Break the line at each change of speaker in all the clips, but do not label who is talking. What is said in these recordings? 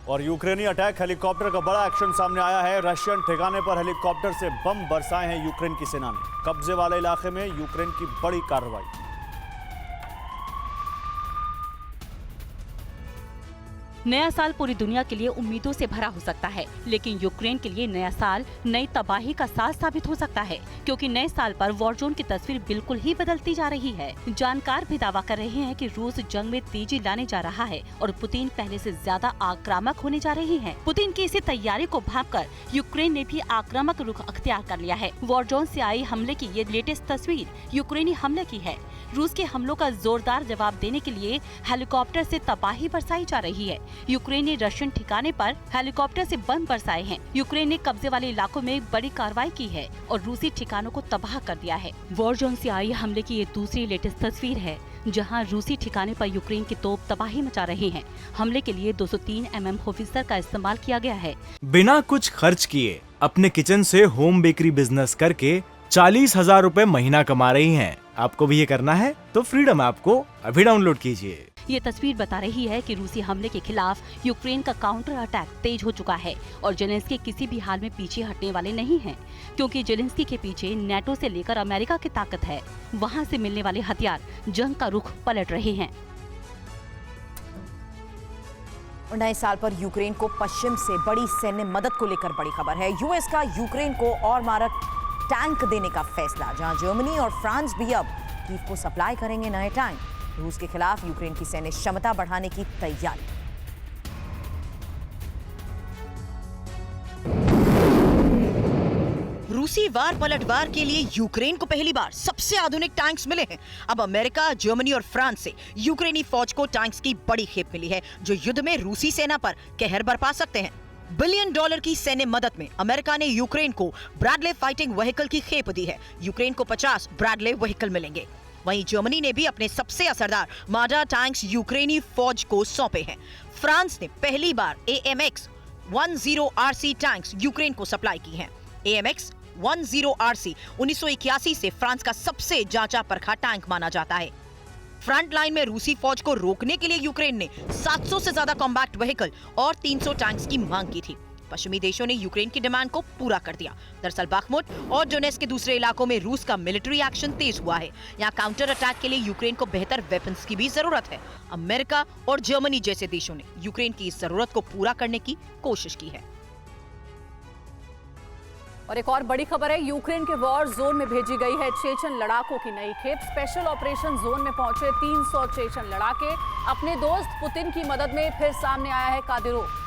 और यूक्रेनी attack helicopter का बड़ा एक्शन सामने आया है। रशियन ठिकाने पर हेलीकॉप्टर से बम बरसाए हैं यूक्रेन की सेना ने। कब्जे वाले इलाके में यूक्रेन की बड़ी कार्रवाई।
नया साल पूरी दुनिया के लिए उम्मीदों से भरा हो सकता है, लेकिन यूक्रेन के लिए नया साल नई तबाही का साल साबित हो सकता है, क्योंकि नए साल पर वॉर जोन की तस्वीर बिल्कुल ही बदलती जा रही है। जानकार भी दावा कर रहे हैं कि रूस जंग में तेजी लाने जा रहा है और पुतिन पहले से ज्यादा आक्रामक होने जा रहे हैं। पुतिन की इसी तैयारी को भांपकर यूक्रेन ने भी आक्रामक रुख अख्तियार कर लिया है। वॉर जोन से आई हमले की ये लेटेस्ट तस्वीर यूक्रेनी हमले की है। रूस के हमलों का जोरदार जवाब देने के लिए हेलीकॉप्टर से तबाही बरसाई जा रही है। यूक्रेन ने रशियन ठिकाने पर हेलीकॉप्टर से बम बरसाए हैं। यूक्रेन ने कब्जे वाले इलाकों में बड़ी कार्रवाई की है और रूसी ठिकानों को तबाह कर दिया है। वॉर जोन से आई हमले की ये दूसरी लेटेस्ट तस्वीर है, जहां रूसी ठिकाने पर यूक्रेन की तोप तबाही मचा रहे हैं। हमले के लिए 203 mm होवित्जर का इस्तेमाल किया गया है।
बिना कुछ खर्च किए अपने किचन से होम बेकरी बिजनेस करके 40,000 रुपए महीना कमा रही हैं। आपको भी ये करना है तो फ्रीडम ऐप को अभी डाउनलोड कीजिए।
ये तस्वीर बता रही है कि रूसी हमले के खिलाफ यूक्रेन का काउंटर अटैक तेज हो चुका है और जेलेंस्की किसी भी हाल में पीछे हटने वाले नहीं हैं, क्योंकि जेलेंस्की के पीछे नेटो से लेकर अमेरिका की ताकत है। वहां से मिलने वाले हथियार जंग का रुख पलट रहे हैं।
नए साल पर यूक्रेन को पश्चिम से बड़ी सैन्य मदद को लेकर बड़ी खबर है। यूएस का यूक्रेन को और मारक टैंक देने का फैसला, जहां जर्मनी और फ्रांस भी अब कीव को सप्लाई करेंगे नए टैंक। रूस के खिलाफ यूक्रेन की सैन्य क्षमता बढ़ाने की तैयारी।
रूसी वार पलटवार के लिए यूक्रेन को पहली बार सबसे आधुनिक टैंक्स मिले हैं। अब अमेरिका, जर्मनी और फ्रांस से यूक्रेनी फौज को टैंक्स की बड़ी खेप मिली है, जो युद्ध में रूसी सेना पर कहर बरपा सकते हैं। $1 बिलियन की सैन्य मदद में अमेरिका ने यूक्रेन को ब्रैडले फाइटिंग व्हीकल की खेप दी है। यूक्रेन को 50 ब्रैडले व्हीकल मिलेंगे। वहीं जर्मनी ने भी अपने सबसे असरदार मार्डर टैंक्स यूक्रेनी फौज को सौंपे हैं। फ्रांस ने पहली बार AMX 10RC टैंक्स यूक्रेन को सप्लाई की हैं। AMX 10RC 1981 से फ्रांस का सबसे जांचा परखा टैंक माना जाता है। फ्रंट लाइन में रूसी फौज को रोकने के लिए यूक्रेन ने 700 से ज्यादा कॉम्बैक्ट व्हीकल और 300 टैंक्स की मांग की थी। पश्चिमी देशों ने यूक्रेन की डिमांड को पूरा कर दिया। दरअसल बाखमुट और डोनेट्स्क के दूसरे इलाकों में रूस का मिलिट्री एक्शन तेज हुआ है। यहाँ काउंटर अटैक के लिए यूक्रेन को बेहतर वेपन्स की भी जरूरत है। अमेरिका और जर्मनी जैसे देशों ने यूक्रेन की इस जरूरत को पूरा करने की कोशिश की है।
और एक और बड़ी खबर है, यूक्रेन के वॉर जोन में भेजी गई है चेचन लड़ाकों की नई खेप। स्पेशल ऑपरेशन जोन में पहुंचे 300 चेचन लड़ाके। अपने दोस्त पुतिन की मदद में फिर सामने आया है कादिरोव।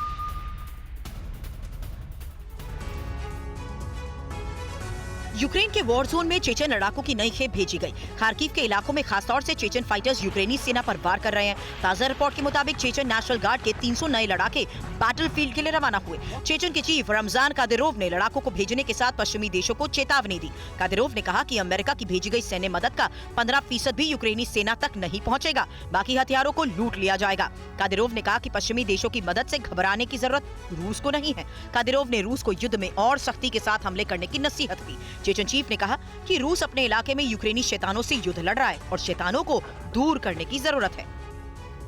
यूक्रेन के वॉर जोन में चेचन लड़ाकों की नई खेप भेजी गई। खार्किव के इलाकों में खासतौर से चेचन फाइटर्स यूक्रेनी सेना पर वार कर रहे हैं। ताजा रिपोर्ट के मुताबिक चेचन नेशनल गार्ड के 300 नए लड़ाके बैटलफील्ड के लिए रवाना हुए। चेचन के चीफ रमजान कादिरोव ने लड़ाकों को भेजने के साथ पश्चिमी देशों को चेतावनी दी। कादिरोव ने कहा कि अमेरिका की भेजी गई सैन्य मदद का 15% भी यूक्रेनी सेना तक नहीं पहुँचेगा, बाकी हथियारों को लूट लिया जाएगा। कादिरोव ने कहा कि पश्चिमी देशों की मदद से घबराने की जरूरत रूस को नहीं है। कादिरोव ने रूस को युद्ध में और सख्ती के साथ हमले करने की नसीहत की। चेचन चीफ ने कहा कि रूस अपने इलाके में यूक्रेनी शैतानों से युद्ध लड़ रहा है और शैतानों को दूर करने की जरूरत है।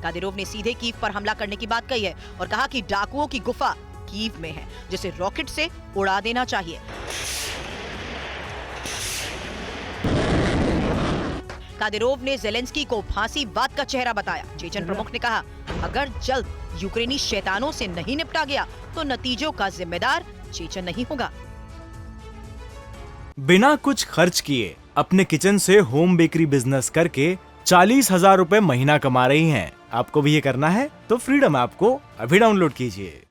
कादिरोव ने सीधे कीव पर हमला करने की बात कही है और कहा कि डाकुओं की गुफा कीव में है, जिसे रॉकेट से उड़ा देना चाहिए। कादिरोव ने जेलेंस्की को फांसीवाद का चेहरा बताया। चेचन प्रमुख ने कहा, अगर जल्द यूक्रेनी शैतानों से नहीं निपटा गया तो नतीजों का जिम्मेदार चेचन नहीं होगा।
बिना कुछ खर्च किए अपने किचन से होम बेकरी बिजनेस करके 40,000 रुपए महीना कमा रही हैं। आपको भी ये करना है तो फ्रीडम ऐप को अभी डाउनलोड कीजिए।